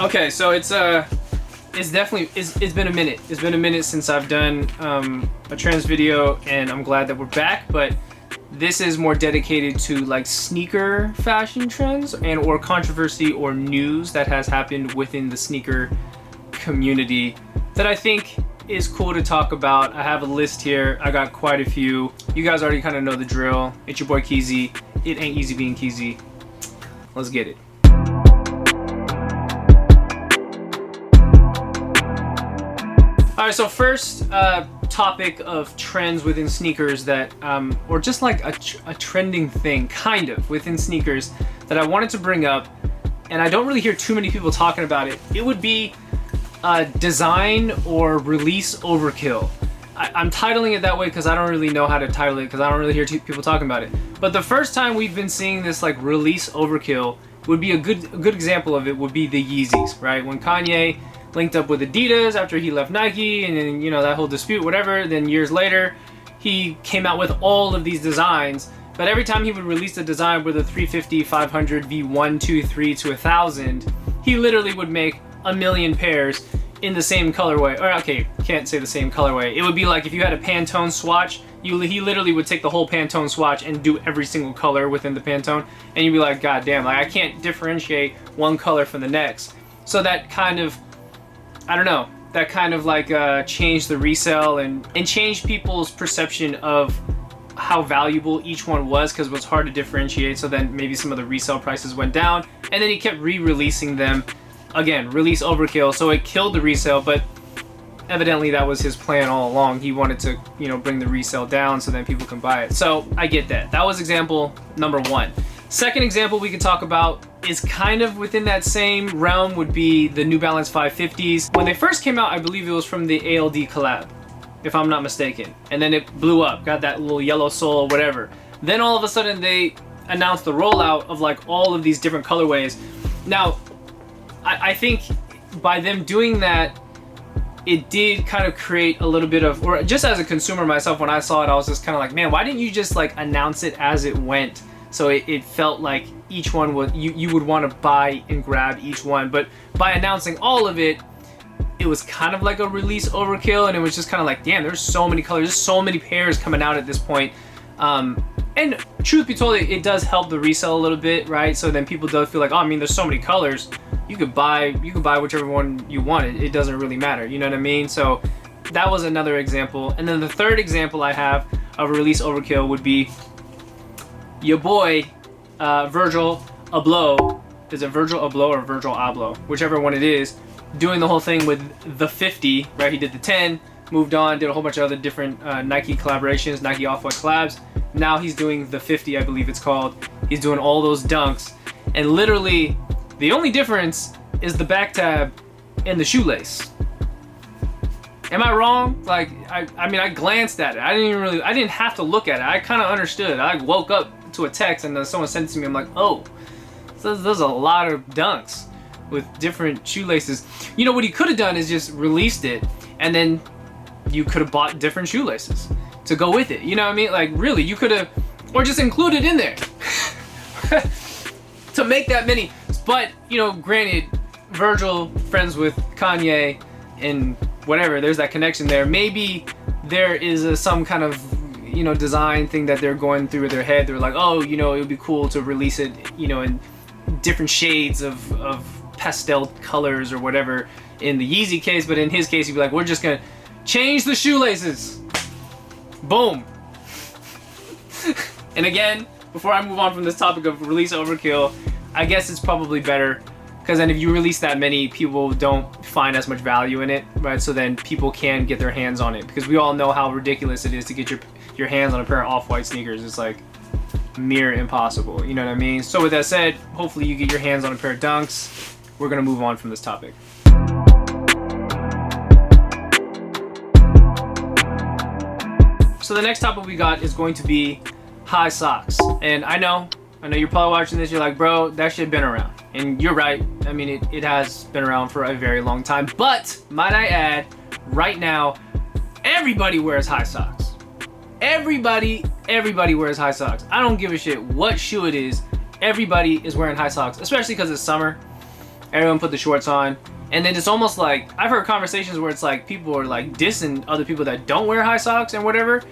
Okay, so it's definitely it's been a minute. It's been a minute since I've done a trends video, and I'm glad that we're back. But this is more dedicated to like sneaker fashion trends and or controversy or news that has happened within the sneaker community that I think is cool to talk about. I have a list here. I got quite a few. You guys already kind of know the drill. It's your boy Keezy. It ain't easy being Keezy. Let's get it. All right, so first topic of trends within sneakers that, or just like a trending thing, kind of, within sneakers that I wanted to bring up, and I don't really hear too many people talking about it. It would be design or release overkill. I'm titling it that way because I don't really know how to title it because I don't really hear people talking about it. But the first time we've been seeing this like release overkill would be a good example of it would be the Yeezys, right? When Kanye linked up with Adidas after he left Nike, and then, you know, that whole dispute, whatever. Then years later, he came out with all of these designs. But every time he would release a design with a 350, 500, V1, 2, 3 to 1,000, he literally would make 1 million pairs in the same colorway. Or okay, can't say the same colorway. It would be like if you had a Pantone swatch, he literally would take the whole Pantone swatch and do every single color within the Pantone, and you'd be like, God damn, like I can't differentiate one color from the next. So that kind of, I don't know, that kind of like changed the resale and changed people's perception of how valuable each one was, because it was hard to differentiate. So then maybe some of the resale prices went down, and then he kept re-releasing them. Again, release overkill, so it killed the resale, but evidently that was his plan all along. He wanted to, you know, bring the resale down so then people can buy it. So I get that. That was example number one. Second example we could talk about is kind of within that same realm would be the New Balance 550s. When they first came out, I believe it was from the ALD collab, if I'm not mistaken. And then it blew up, got that little yellow sole, whatever. Then all of a sudden they announced the rollout of like all of these different colorways. Now, I think by them doing that, it did kind of create a little bit of, or just as a consumer myself, when I saw it, I was just kind of like, man, why didn't you just like announce it as it went? So it felt like each one was, you would want to buy and grab each one. But by announcing all of it, it was kind of like a release overkill, and it was just kind of like, damn, there's so many colors, there's so many pairs coming out at this point. And truth be told, it does help the resale a little bit, right? So then people do feel like, oh, I mean, there's so many colors. You could buy whichever one you wanted. It doesn't really matter. You know what I mean? So that was another example. And then the third example I have of release overkill would be your boy Virgil Abloh. Is it Virgil Abloh or Virgil Abloh? Whichever one it is. Doing the whole thing with the 50, right? He did the 10, moved on, did a whole bunch of other different Nike collaborations, Nike Off-White collabs. Now he's doing the 50, I believe it's called. He's doing all those dunks. And literally, the only difference is the back tab and the shoelace. Am I wrong? Like, I mean, I glanced at it. I didn't have to look at it. I kind of understood. I woke up to a text and then someone sent it to me. I'm like, oh, so there's a lot of dunks with different shoelaces. You know, what he could have done is just released it, and then you could have bought different shoelaces to go with it. You know what I mean? Like, really, you could have, or just include it in there to make that many. But, you know, granted, Virgil, friends with Kanye, and whatever, there's that connection there. Maybe there is some kind of, you know, design thing that they're going through their head. They're like, oh, you know, it would be cool to release it, you know, in different shades of pastel colors or whatever in the Yeezy case. But in his case, he'd be like, we're just going to change the shoelaces. Boom. And again, before I move on from this topic of release overkill, I guess it's probably better, because then if you release that many, people don't find as much value in it, right? So then people can get their hands on it, because we all know how ridiculous it is to get your hands on a pair of Off-White sneakers. It's like near impossible, you know what I mean? So with that said, hopefully you get your hands on a pair of dunks. We're gonna move on from this topic. So the next topic we got is going to be high socks. And I know you're probably watching this, you're like, bro, that shit been around. And you're right. I mean, it has been around for a very long time. But, might I add, right now, everybody wears high socks. Everybody wears high socks. I don't give a shit what shoe it is. Everybody is wearing high socks, especially because it's summer. everyone put the shorts on. And then it's almost like, I've heard conversations where it's like people are like dissing other people that don't wear high socks and whatever.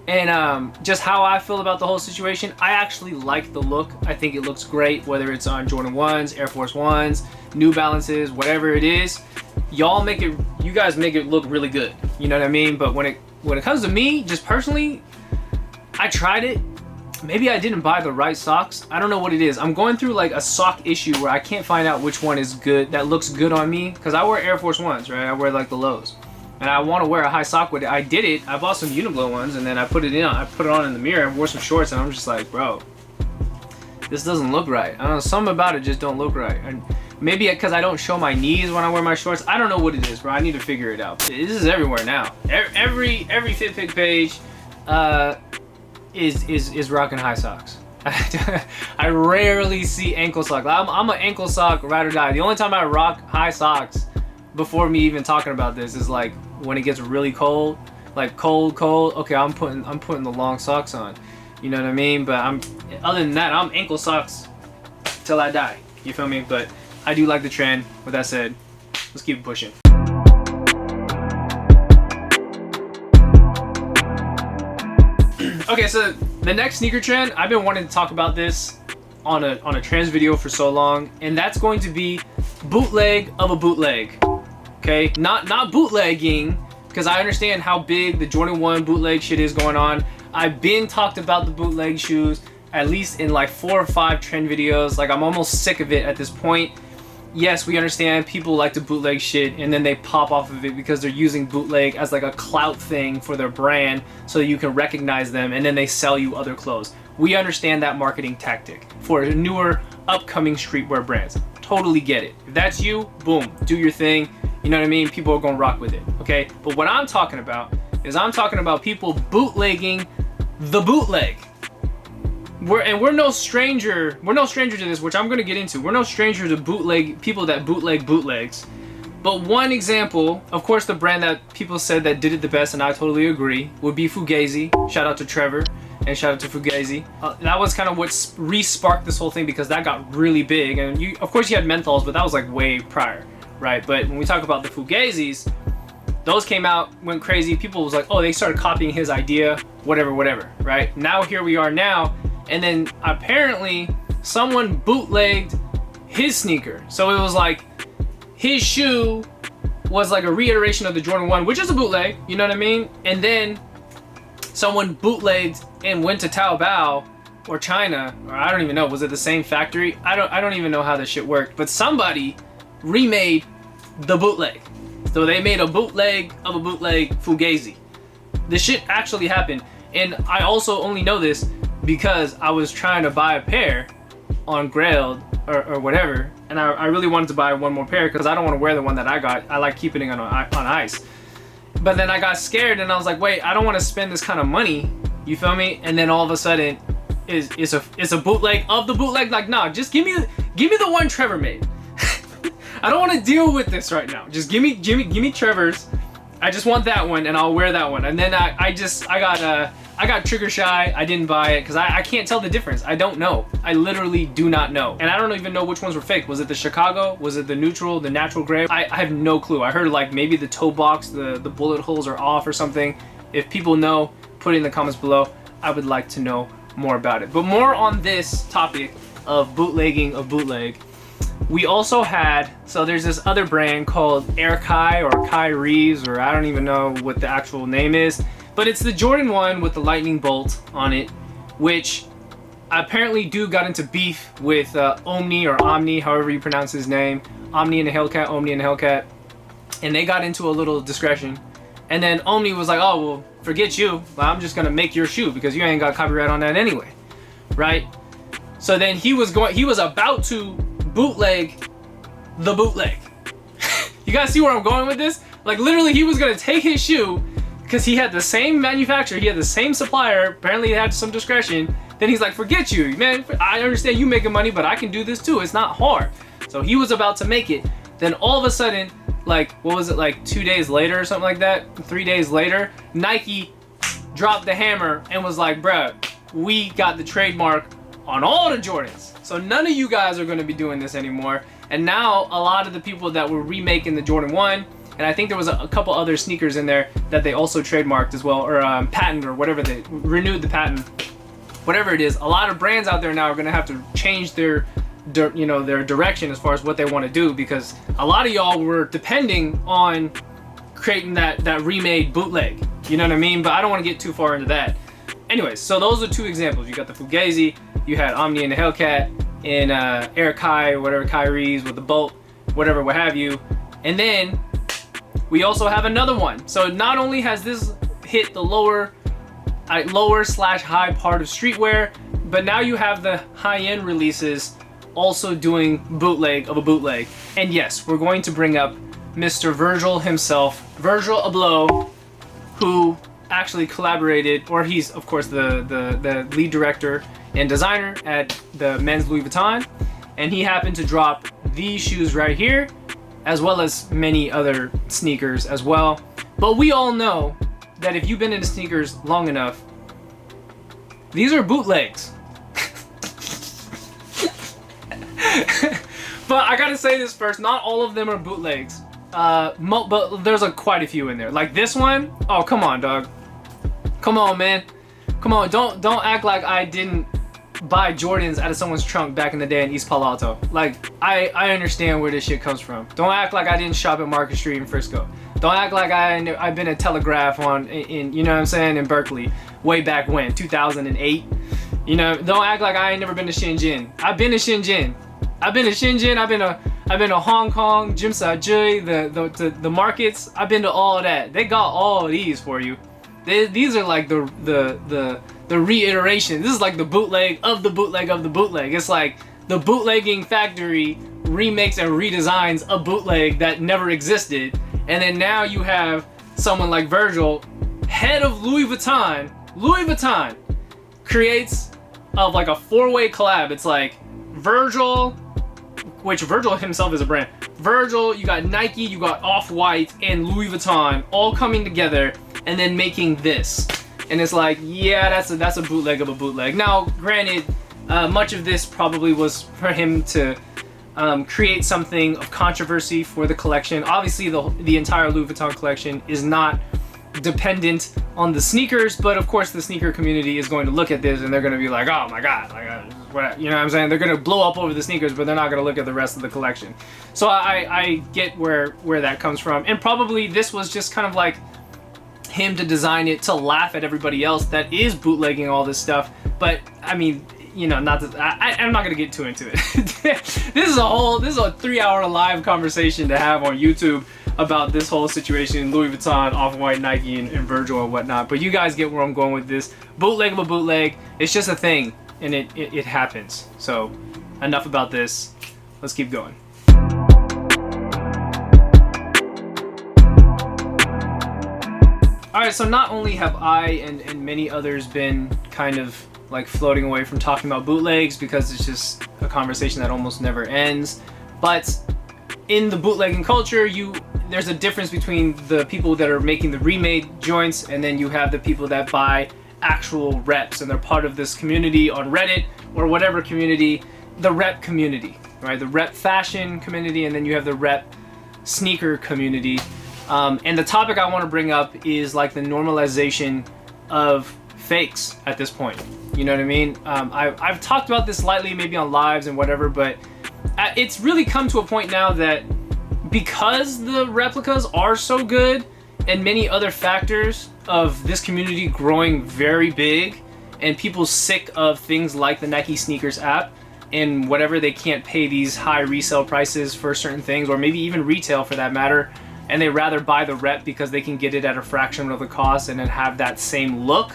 And just how I feel about the whole situation, I actually like the look. I think it looks great, whether it's on Jordan 1s, Air Force 1s, New Balances, whatever it is. You guys make it look really good. You know what I mean? But when it comes to me, just personally, I tried it. Maybe I didn't buy the right socks. I don't know what it is. I'm going through like a sock issue where I can't find out which one is good, that looks good on me. Because I wear Air Force 1s, right? I wear like the lows. And I want to wear a high sock with it. I did it. I bought some Uniblow ones and then I put it on in the mirror and wore some shorts and I'm just like, bro, this doesn't look right. I don't know, something about it just don't look right. And maybe because I don't show my knees when I wear my shorts. I don't know what it is, bro. I need to figure it out. This is everywhere now. Every FitPic page is rocking high socks. I rarely see ankle socks. I'm an ankle sock ride or die. The only time I rock high socks before me even talking about this is like when it gets really cold, like cold. Okay, I'm putting the long socks on. You know what I mean? But other than that, I'm ankle socks till I die. You feel me? But I do like the trend. With that said, let's keep it pushing. Okay, so the next sneaker trend, I've been wanting to talk about this on a trends video for so long, and that's going to be bootleg of a bootleg. Okay, not bootlegging, because I understand how big the Jordan 1 bootleg shit is going on. I've been talked about the bootleg shoes at least in like 4 or 5 trend videos. Like, I'm almost sick of it at this point. Yes, we understand people like to bootleg shit and then they pop off of it because they're using bootleg as like a clout thing for their brand so you can recognize them, and then they sell you other clothes. We understand that marketing tactic for newer upcoming streetwear brands. Totally get it. If that's you, boom, do your thing. You know what I mean? People are gonna rock with it, okay? But what I'm talking about is I'm talking about people bootlegging the bootleg. We're no stranger to this, which I'm gonna get into. We're no stranger to people that bootleg bootlegs. But one example, of course, the brand that people said that did it the best, and I totally agree, would be Fugazi. Shout out to Trevor and shout out to Fugazi. That was kind of what re-sparked this whole thing because that got really big. And of course, you had menthols, but that was like way prior, right? But when we talk about the Fugazis, those came out, went crazy. People was like, oh, they started copying his idea, whatever, right? Now here we are now. And then apparently someone bootlegged his sneaker. So it was like his shoe was like a reiteration of the Jordan 1, which is a bootleg, you know what I mean? And then someone bootlegged and went to Taobao or China, or I don't even know, was it the same factory? I don't even know how this shit worked, but somebody remade the bootleg. So they made a bootleg of a bootleg Fugazi. This shit actually happened. And I also only know this because I was trying to buy a pair on Grailed or whatever, and I really wanted to buy one more pair because I don't want to wear the one that I got. I like keeping it on ice. But then I got scared and I was like, wait, I don't want to spend this kind of money. You feel me? And then all of a sudden, it's a bootleg of the bootleg. Like, nah, just give me the one Trevor made. I don't want to deal with this right now. Just give me Trevor's. I just want that one, and I'll wear that one. And then I got trigger shy. I didn't buy it because I can't tell the difference. I don't know. I literally do not know. And I don't even know which ones were fake. Was it the Chicago? Was it the neutral, the natural gray? I have no clue. I heard like maybe the toe box, the bullet holes are off or something. If people know, put it in the comments below. I would like to know more about it. But more on this topic of bootlegging of bootleg. We also had, so there's this other brand called Air Kai or Kai Reeves, or I don't even know what the actual name is. But it's the Jordan 1 with the lightning bolt on it, which apparently dude got into beef with Omni or Omni, however you pronounce his name. Omni and a Hellcat, Omni and a Hellcat. And they got into a little discussion. And then Omni was like, oh, well, forget you. I'm just going to make your shoe because you ain't got copyright on that anyway. Right? So then he was about to bootleg the bootleg. You guys see where I'm going with this? Like literally he was going to take his shoe because he had the same manufacturer, he had the same supplier, apparently he had some discretion. Then he's like, forget you, man, I understand you making money, but I can do this too, it's not hard. So he was about to make it. Then all of a sudden, like, what was it, like 2 days later or something like that, 3 days later, Nike dropped the hammer and was like, bruh, we got the trademark on all the Jordans. So none of you guys are gonna be doing this anymore. And now a lot of the people that were remaking the Jordan 1, and I think there was a couple other sneakers in there that they also trademarked as well, or patent, or whatever, they renewed the patent, whatever it is. A lot of brands out there now are gonna have to change their direction as far as what they want to do, because a lot of y'all were depending on creating that remade bootleg. You know what I mean? But I don't want to get too far into that. Anyways, so those are two examples. You got the Fugazi, you had Omni and the Hellcat, and Eric Kai, whatever, Kyrie's with the Bolt, whatever, what have you. And then we also have another one. So not only has this hit the lower slash high part of streetwear, but now you have the high-end releases also doing bootleg of a bootleg. And yes, we're going to bring up Mr. Virgil himself, Virgil Abloh, who actually collaborated, or he's of course the lead director and designer at the men's Louis Vuitton, and he happened to drop these shoes right here, as well as many other sneakers as well. But we all know that if you've been into sneakers long enough, these are bootlegs. But I gotta say this first, not all of them are bootlegs. But there's quite a few in there. Like this one, oh come on, dog. Come on, man. Come on, don't act like I didn't buy Jordans out of someone's trunk back in the day in East Palo Alto. Like, I understand where this shit comes from. Don't act like I didn't shop at Market Street in Frisco. Don't act like I've been at Telegraph in you know what I'm saying, in Berkeley, way back when, 2008. You know, don't act like I ain't never been to Shenzhen. I've been to Shenzhen. I've been to Hong Kong, Jimsa-Jui, the markets. I've been to all of that. They got all of these for you. These are like the reiteration. This is like the bootleg of the bootleg of the bootleg. It's like the bootlegging factory remakes and redesigns a bootleg that never existed. And then now you have someone like Virgil, head of Louis Vuitton. Louis Vuitton creates of like a 4-way collab. It's like Virgil, which Virgil himself is a brand. Virgil, you got Nike, you got Off-White, and Louis Vuitton all coming together and then making this. And it's like, yeah, that's a bootleg of a bootleg. Now, granted, much of this probably was for him to create something of controversy for the collection. Obviously, the entire Louis Vuitton collection is not dependent on the sneakers, but of course the sneaker community is going to look at this and they're going to be like, oh my god, like, you know what I'm saying? They're going to blow up over the sneakers, but they're not going to look at the rest of the collection. So I get where that comes from, and probably this was just kind of like him to design it to laugh at everybody else that is bootlegging all this stuff. But I mean, you know, I'm not gonna get too into it. This is a 3-hour live conversation to have on YouTube about this whole situation, Louis Vuitton, Off-White, Nike, and Virgil and whatnot. But you guys get where I'm going with this. Bootleg of a bootleg, it's just a thing, and it happens. So enough about this. Let's keep going. Alright, so not only have I and many others been kind of like floating away from talking about bootlegs because it's just a conversation that almost never ends, but in the bootlegging culture, there's a difference between the people that are making the remade joints, and then you have the people that buy actual reps, and they're part of this community on Reddit or whatever community, the rep community, right? The rep fashion community, and then you have the rep sneaker community. And the topic I want to bring up is like the normalization of fakes at this point. You know what I mean? I've talked about this slightly, maybe on lives and whatever, but it's really come to a point now that because the replicas are so good and many other factors of this community growing very big and people sick of things like the Nike Sneakers app and whatever, they can't pay these high resale prices for certain things, or maybe even retail for that matter, and they rather buy the rep because they can get it at a fraction of the cost and then have that same look.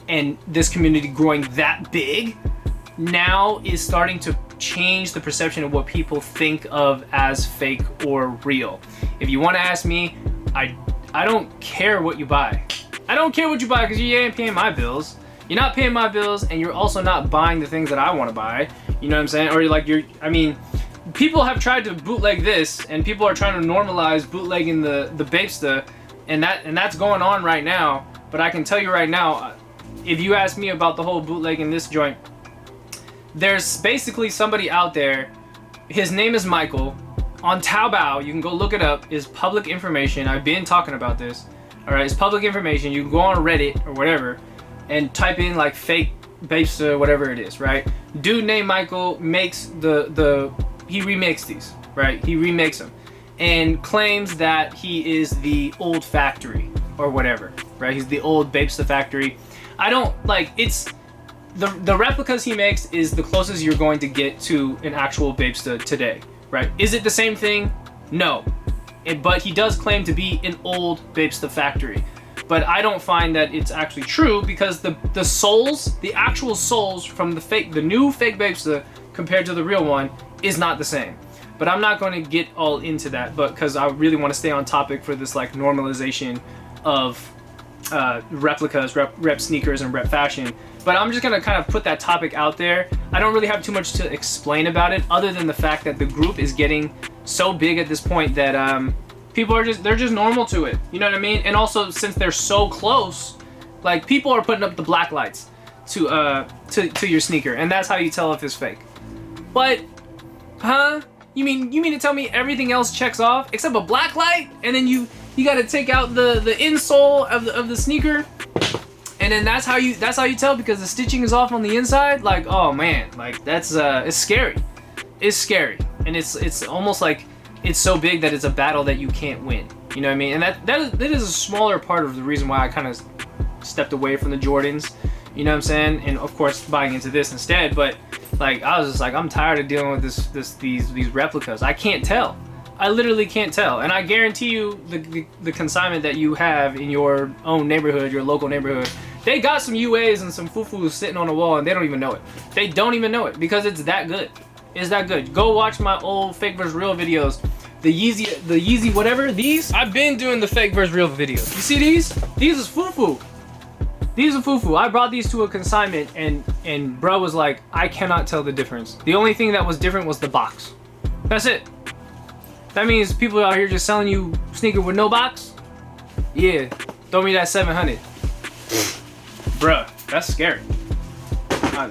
And this community growing that big now is starting to change the perception of what people think of as fake or real. If you want to ask me, I don't care what you buy. I don't care what you buy because you ain't paying my bills. You're not paying my bills, and you're also not buying the things that I want to buy. You know what I'm saying? Or I mean, people have tried to bootleg this, and people are trying to normalize bootlegging the BAPESTA, and that's going on right now. But I can tell you right now, if you ask me about the whole bootlegging this joint, there's basically somebody out there his name is Michael. On Taobao, you can go look it up. Is public information. I've been talking about this. All right, it's public information. You can go on Reddit or whatever and type in like fake BAPESTA, whatever it is, right? Dude named Michael makes he remakes these, right? He remakes them and claims that he is the old factory or whatever, right? He's the old BAPESTA factory. I don't like it's the replicas he makes is the closest you're going to get to an actual BAPESTA today, right? Is it the same thing? No. But he does claim to be an old BAPESTA factory. But I don't find that it's actually true because the souls, the actual souls from the new fake BAPESTA compared to the real one is not the same. But I'm not going to get all into that, but because I really want to stay on topic for this like normalization of replicas, rep sneakers, and rep fashion. But I'm just gonna kind of put that topic out there. I don't really have too much to explain about it, other than the fact that the group is getting so big at this point that people are they're just normal to it. You know what I mean? And also, since they're so close, like people are putting up the black lights to your sneaker, and that's how you tell if it's fake. But, huh? You mean to tell me everything else checks off except a black light, and then you got to take out the insole of the sneaker, and then that's how you tell because the stitching is off on the inside? Like, oh man, like that's it's scary. It's scary, and it's almost like it's so big that it's a battle that you can't win. You know what I mean? And that is a smaller part of the reason why I kind of stepped away from the Jordans. You know what I'm saying? And of course buying into this instead. But like I was just like, I'm tired of dealing with these replicas. I can't tell. I literally can't tell. And I guarantee you the consignment that you have in your own neighborhood, your local neighborhood, they got some UAs and some foo-foos sitting on the wall and they don't even know it. They don't even know it because it's that good. It's that good. Go watch my old fake versus real videos. The Yeezy whatever, these, I've been doing the fake versus real videos. You see these? These is foo-foo. These are foo-foo. I brought these to a consignment and bro was like, I cannot tell the difference. The only thing that was different was the box. That's it. That means people out here just selling you sneaker with no box? Yeah, throw me that 700. Bruh, that's scary.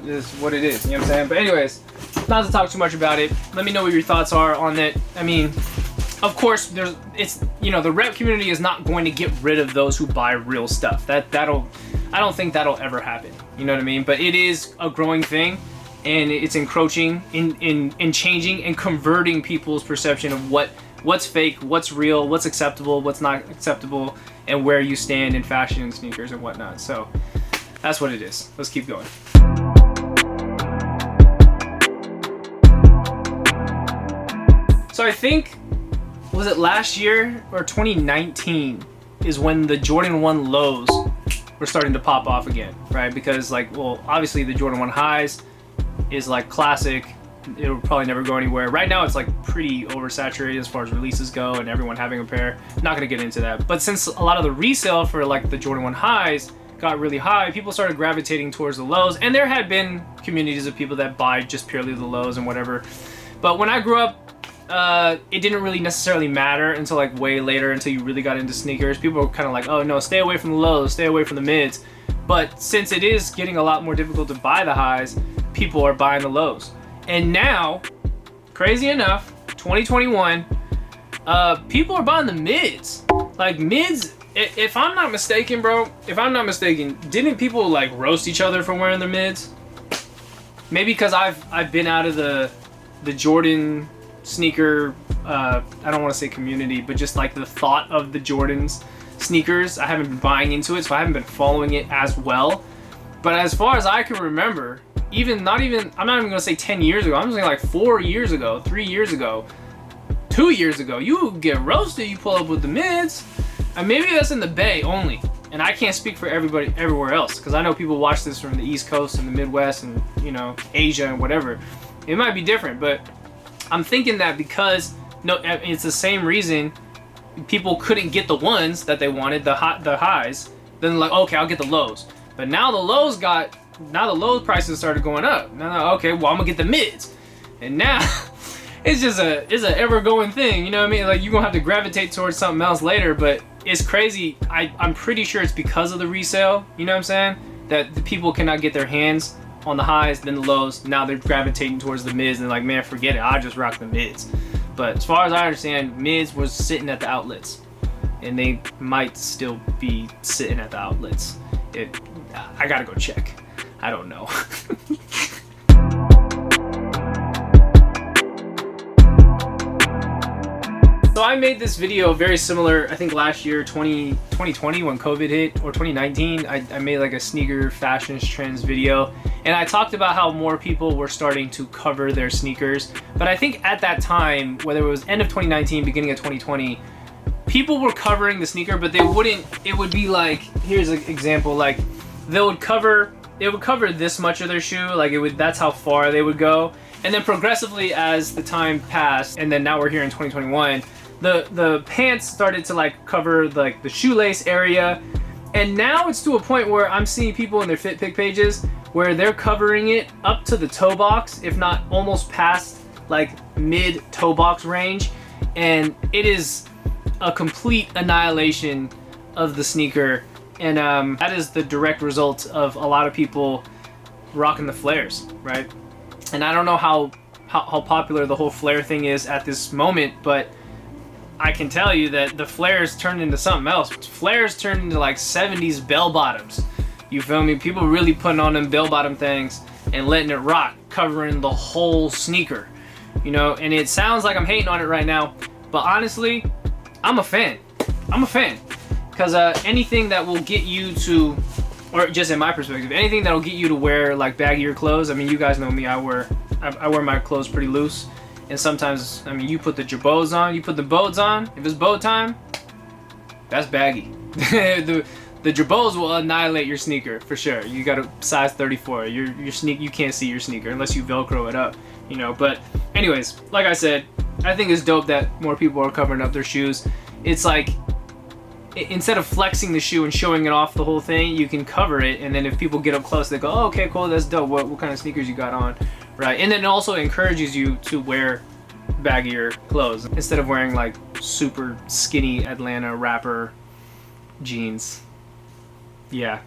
This is what it is, you know what I'm saying? But anyways, not to talk too much about it. Let me know what your thoughts are on that. I mean, of course, the rep community is not going to get rid of those who buy real stuff. I don't think that'll ever happen. You know what I mean? But it is a growing thing, and it's encroaching in changing and converting people's perception of what's fake, what's real, what's acceptable, what's not acceptable, and where you stand in fashion and sneakers and whatnot. So that's what it is. Let's keep going. So I think, was it last year or 2019 is when the Jordan 1 lows were starting to pop off again, right? Because like, well, obviously the Jordan 1 highs is like classic. It'll probably never go anywhere. Right now it's like pretty oversaturated as far as releases go and everyone having a pair. Not gonna get into that. But since a lot of the resale for like the Jordan 1 highs got really high, people started gravitating towards the lows, and there had been communities of people that buy just purely the lows and whatever. But when I grew up, it didn't really necessarily matter until like way later, until you really got into sneakers. People were kind of like, oh no, stay away from the lows, stay away from the mids. But since it is getting a lot more difficult to buy the highs, people are buying the lows. And now, crazy enough, 2021, people are buying the mids. Like mids, if I'm not mistaken, bro, didn't people like roast each other for wearing their mids? Maybe because I've been out of the Jordan sneaker, I don't want to say community, but just like the thought of the Jordans sneakers. I haven't been buying into it, so I haven't been following it as well. But as far as I can remember, I'm not even gonna say 10 years ago, I'm just saying like 4 years ago, 3 years ago, 2 years ago, you get roasted, you pull up with the mids. And maybe that's in the Bay only, and I can't speak for everybody everywhere else, because I know people watch this from the East Coast and the Midwest and, you know, Asia and whatever. It might be different, but I'm thinking that because it's the same reason people couldn't get the ones that they wanted, the highs. Then like, okay, I'll get the lows. But now the lows prices started going up. Now, okay, well, I'm gonna get the mids. And now it's an ever going thing. You know what I mean? Like, you're gonna have to gravitate towards something else later. But it's crazy. I'm pretty sure it's because of the resale. You know what I'm saying? That the people cannot get their hands on the highs, then the lows. Now they're gravitating towards the mids, and they're like, man, forget it, I just rock the mids. But as far as I understand, mids was sitting at the outlets, and they might still be sitting at the outlets. I gotta go check. I don't know. So I made this video very similar, I think last year, 2020 when COVID hit, or 2019. I made like a sneaker fashions trends video, and I talked about how more people were starting to cover their sneakers. But I think at that time, whether it was end of 2019, beginning of 2020, people were covering the sneaker, but they wouldn't, it would be like, here's an example, like they would cover this much of their shoe, like that's how far they would go. And then progressively as the time passed, and then now we're here in 2021, the pants started to like cover like the shoelace area, and now it's to a point where I'm seeing people in their fit pick pages where they're covering it up to the toe box, if not almost past like mid toe box range, and it is a complete annihilation of the sneaker. And that is the direct result of a lot of people rocking the flares, right? And I don't know how popular the whole flare thing is at this moment, but I can tell you that the flares turned into something else. Flares turned into like 70s bell bottoms. You feel me? People really putting on them bell bottom things and letting it rock, covering the whole sneaker. You know, and it sounds like I'm hating on it right now, but honestly, I'm a fan. I'm a fan. Because anything that will get you to, or just in my perspective, anything that'll get you to wear like baggier clothes. I mean, you guys know me, I wear my clothes pretty loose. And sometimes, I mean, you put the jabots on, you put the bows on. If it's bow time, that's baggy. the jabots will annihilate your sneaker for sure. You got a size 34. Your sneak, you can't see your sneaker unless you Velcro it up, you know. But anyways, like I said, I think it's dope that more people are covering up their shoes. It's like, instead of flexing the shoe and showing it off the whole thing, you can cover it, and then if people get up close, they go, oh, okay, cool, that's dope. What kind of sneakers you got on, right? And then it also encourages you to wear baggier clothes instead of wearing like super skinny Atlanta rapper jeans. Yeah.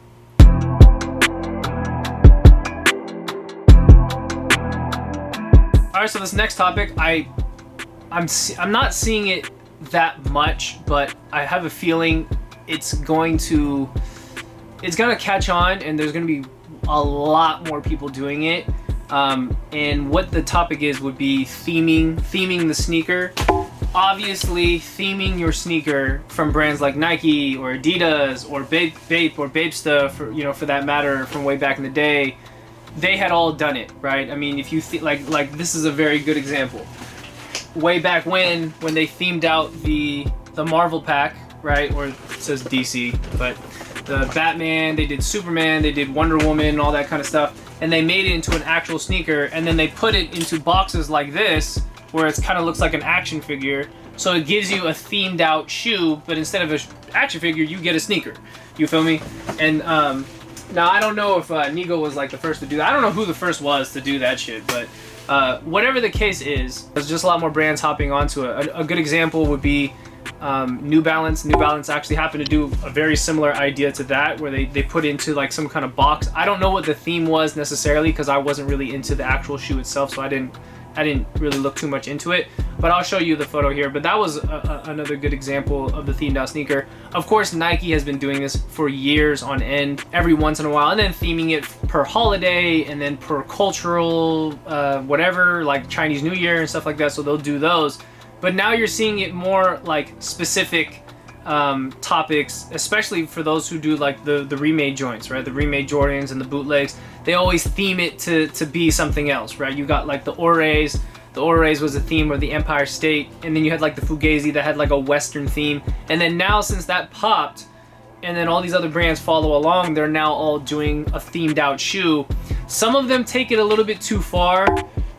All right, so this next topic, I'm not seeing it that much, but I have a feeling it's going to catch on, and there's going to be a lot more people doing it. And what the topic is would be theming the sneaker. Obviously, theming your sneaker from brands like Nike or Adidas or Bape or BAPESTA, for that matter, from way back in the day, they had all done it, right? I mean, if you like this is a very good example. Way back when they themed out the Marvel pack, right? Or it says DC, but the Batman, they did Superman, they did Wonder Woman, all that kind of stuff, and they made it into an actual sneaker, and then they put it into boxes like this, where it kind of looks like an action figure. So it gives you a themed out shoe, but instead of an action figure, you get a sneaker. You feel me? And now I don't know if Nigo was like the first to do that. I don't know who the first was to do that shit, but whatever the case is, there's just a lot more brands hopping onto it. A good example would be New Balance. New Balance actually happened to do a very similar idea to that, where they put into like some kind of box. I don't know what the theme was necessarily, because I wasn't really into the actual shoe itself, so I didn't really look too much into it, but I'll show you the photo here. But that was another good example of the themed out sneaker. Of course, Nike has been doing this for years on end, every once in a while, and then theming it per holiday and then per cultural whatever, like Chinese New Year and stuff like that, so they'll do those. But now you're seeing it more like specific topics, especially for those who do like the remade joints, right? The remade Jordans and the bootlegs. They always theme it to be something else, right? You got like the Ores. The Ores was a theme of the Empire State, and then you had like the Fugazi that had like a Western theme. And then now, since that popped, and then all these other brands follow along, they're now all doing a themed out shoe. Some of them take it a little bit too far,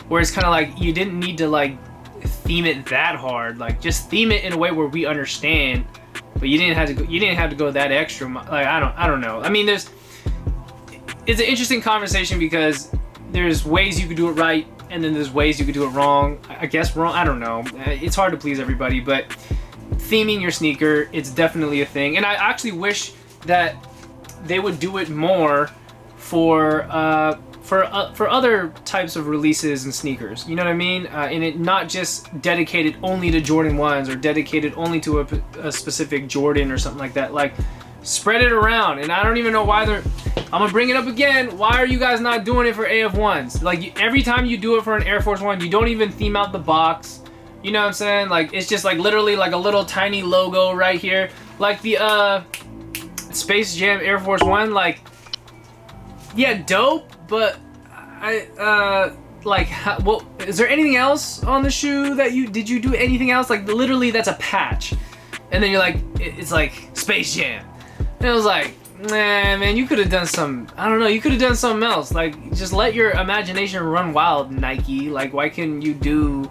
where it's kind of like you didn't need to like theme it that hard. Like, just theme it in a way where we understand, but you didn't have to go that extra. Like, I don't know. I mean, it's an interesting conversation, because there's ways you could do it right, and then there's ways you could do it wrong. I guess wrong, I don't know. It's hard to please everybody, but theming your sneaker, it's definitely a thing. And I actually wish that they would do it more for for other types of releases and sneakers, you know what I mean? And it not just dedicated only to Jordan 1s or dedicated only to a specific Jordan or something like that. Like, spread it around. And I don't even know why they're... I'm gonna bring it up again. Why are you guys not doing it for AF1s? Like, every time you do it for an Air Force 1, you don't even theme out the box. You know what I'm saying? Like, it's just like literally like a little tiny logo right here. Like the Space Jam Air Force 1, like, yeah, dope, but like, well, is there anything else on the shoe that did you do anything else? Like, literally, that's a patch. And then you're like, it's like Space Jam. And it was like, nah, man, you could have done some, I don't know, you could have done something else. Like, just let your imagination run wild, Nike. Like, why couldn't you do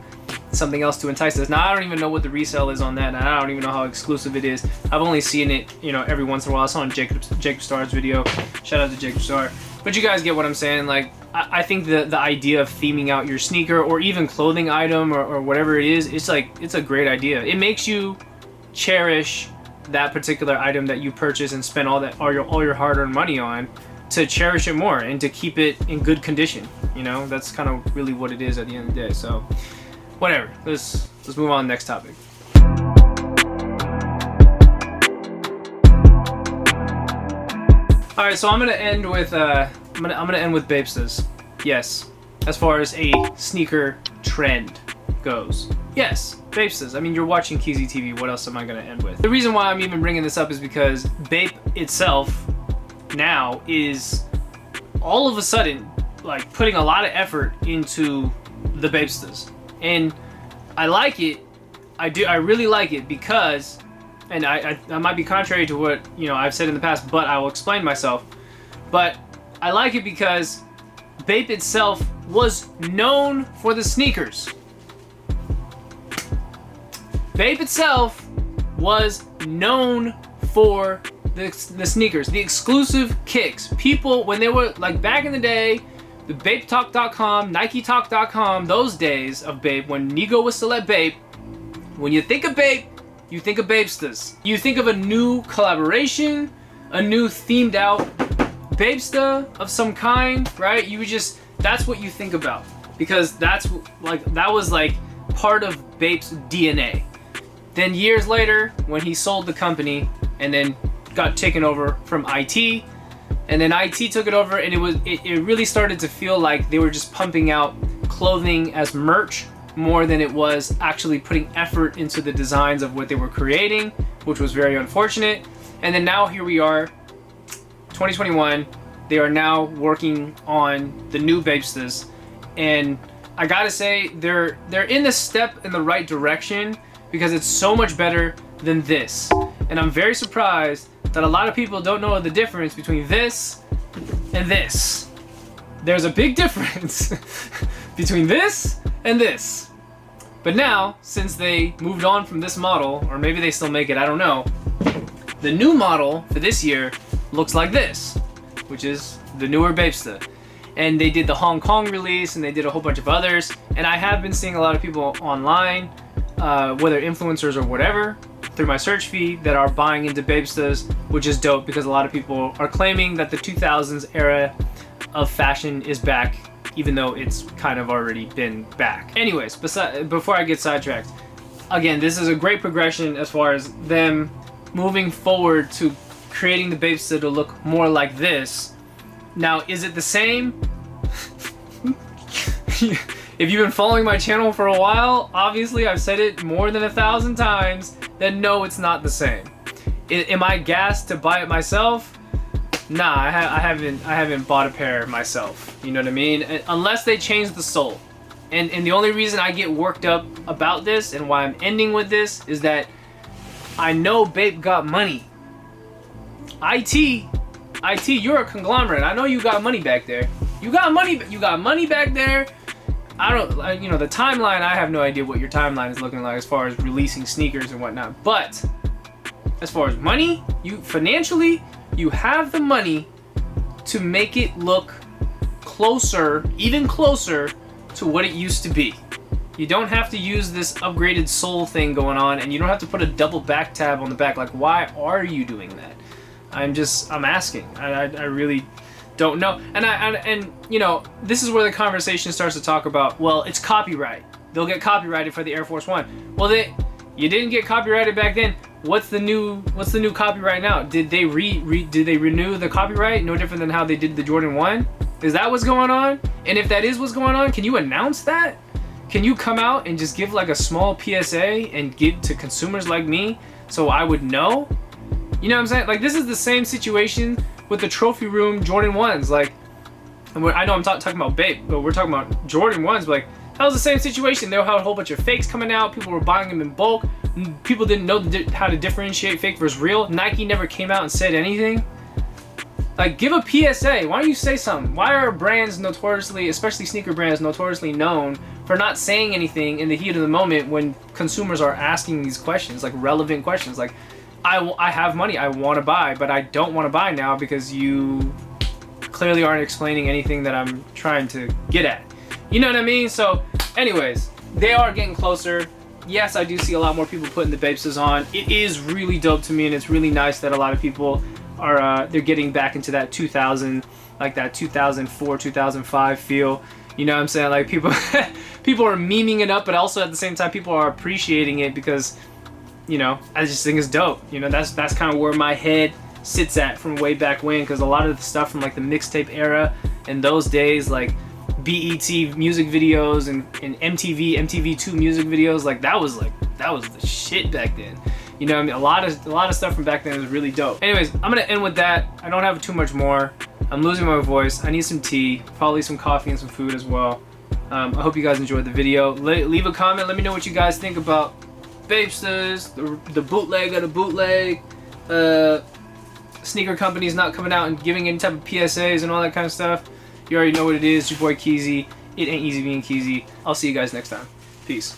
something else to entice us? Now, I don't even know what the resale is on that, and I don't even know how exclusive it is. I've only seen it, you know, every once in a while. I saw on Jacob Starr's video. Shout out to Jacob Starr. But you guys get what I'm saying. Like, I think the idea of theming out your sneaker or even clothing item or whatever it is, it's like, it's a great idea. It makes you cherish that particular item that you purchase and spend all your hard-earned money on, to cherish it more and to keep it in good condition. You know, that's kind of really what it is at the end of the day. So whatever, let's move on to the next topic. All right, so I'm gonna end with BAPESTAs. Yes, as far as a sneaker trend goes. Yes, BAPESTAs. I mean, you're watching Keezy TV. What else am I gonna end with? The reason why I'm even bringing this up is because Bape itself now is all of a sudden like putting a lot of effort into the BAPESTAs, and I like it. I really like it because, and I might be contrary to what, you know, I've said in the past, but I will explain myself. But I like it because Bape itself was known for the sneakers. Bape itself was known for the sneakers, the exclusive kicks. People, when they were like back in the day, the BapeTalk.com, NikeTalk.com, those days of Bape, when Nigo was still at Bape, when you think of Bape, you think of BAPESTAs. You think of a new collaboration, a new themed out BAPESTA of some kind, right? That's what you think about, because that was like part of Bape's DNA. Then years later, when he sold the company and then got taken over from IT, and then IT took it over, and it really started to feel like they were just pumping out clothing as merch more than it was actually putting effort into the designs of what they were creating, which was very unfortunate. And then now here we are, 2021, they are now working on the new BAPESTAs, and I gotta say they're in the step in the right direction, because it's so much better than this. And I'm very surprised that a lot of people don't know the difference between this and this. There's a big difference between this and this. But now, since they moved on from this model, or maybe they still make it, I don't know, the new model for this year looks like this, which is the newer BAPESTA. And they did the Hong Kong release, and they did a whole bunch of others. And I have been seeing a lot of people online, whether influencers or whatever, through my search feed, that are buying into BAPESTAs, which is dope, because a lot of people are claiming that the 2000s era of fashion is back, even though it's kind of already been back. Anyways, before I get sidetracked, again, this is a great progression as far as them moving forward to creating the BAPESTA to look more like this. Now, is it the same? If you've been following my channel for a while, obviously I've said it more than 1,000 times that no, it's not the same. Am I gassed to buy it myself? Nah, I haven't bought a pair myself. You know what I mean? Unless they change the sole. And the only reason I get worked up about this, and why I'm ending with this, is that I know Bape got money. IT, you're a conglomerate. I know you got money back there. You got money back there. I don't, you know, the timeline, I have no idea what your timeline is looking like as far as releasing sneakers and whatnot. But as far as money, financially, you have the money to make it look closer, even closer to what it used to be. You don't have to use this upgraded sole thing going on, and you don't have to put a double back tab on the back. Like, why are you doing that? I'm asking. I really, don't know. And you know, this is where the conversation starts to talk about, well, it's copyright. They'll get copyrighted for the Air Force One. Well, you didn't get copyrighted back then. What's the new copyright now? Did they renew the copyright? No different than how they did the Jordan 1? Is that what's going on? And if that is what's going on, can you announce that? Can you come out and just give like a small PSA and give to consumers like me so I would know? You know what I'm saying? Like, this is the same situation with the trophy room Jordan 1s. Like, I know I'm talking about Bape, but we're talking about Jordan 1s. But like, that was the same situation. They had a whole bunch of fakes coming out. People were buying them in bulk. People didn't know how to differentiate fake versus real. Nike never came out and said anything. Like, give a PSA. Why don't you say something? Why are brands notoriously, especially sneaker brands, notoriously known for not saying anything in the heat of the moment when consumers are asking these questions, like relevant questions? Like, I have money, I want to buy, but I don't want to buy now because you clearly aren't explaining anything that I'm trying to get at. You know what I mean? So, anyways, they are getting closer. Yes, I do see a lot more people putting the Bapestas on. It is really dope to me, and it's really nice that a lot of people are they're getting back into that 2000, like that 2004, 2005 feel. You know what I'm saying? Like, people people are memeing it up, but also at the same time people are appreciating it because, you know, I just think it's dope. You know, that's kind of where my head sits at from way back when, because a lot of the stuff from like the mixtape era and those days, like BET music videos and MTV2 music videos, like that was the shit back then. You know what I mean? A lot of stuff from back then was really dope. Anyways, I'm gonna end with that. I don't have too much more. I'm losing my voice. I need some tea, probably some coffee and some food as well. I hope you guys enjoyed the video. Leave a comment. Let me know what you guys think about Bapestas, the bootleg of the bootleg, sneaker companies not coming out and giving any type of PSAs and all that kind of stuff. You already know what it is. Your boy Keezy. It ain't easy being Keezy. I'll see you guys next time. Peace.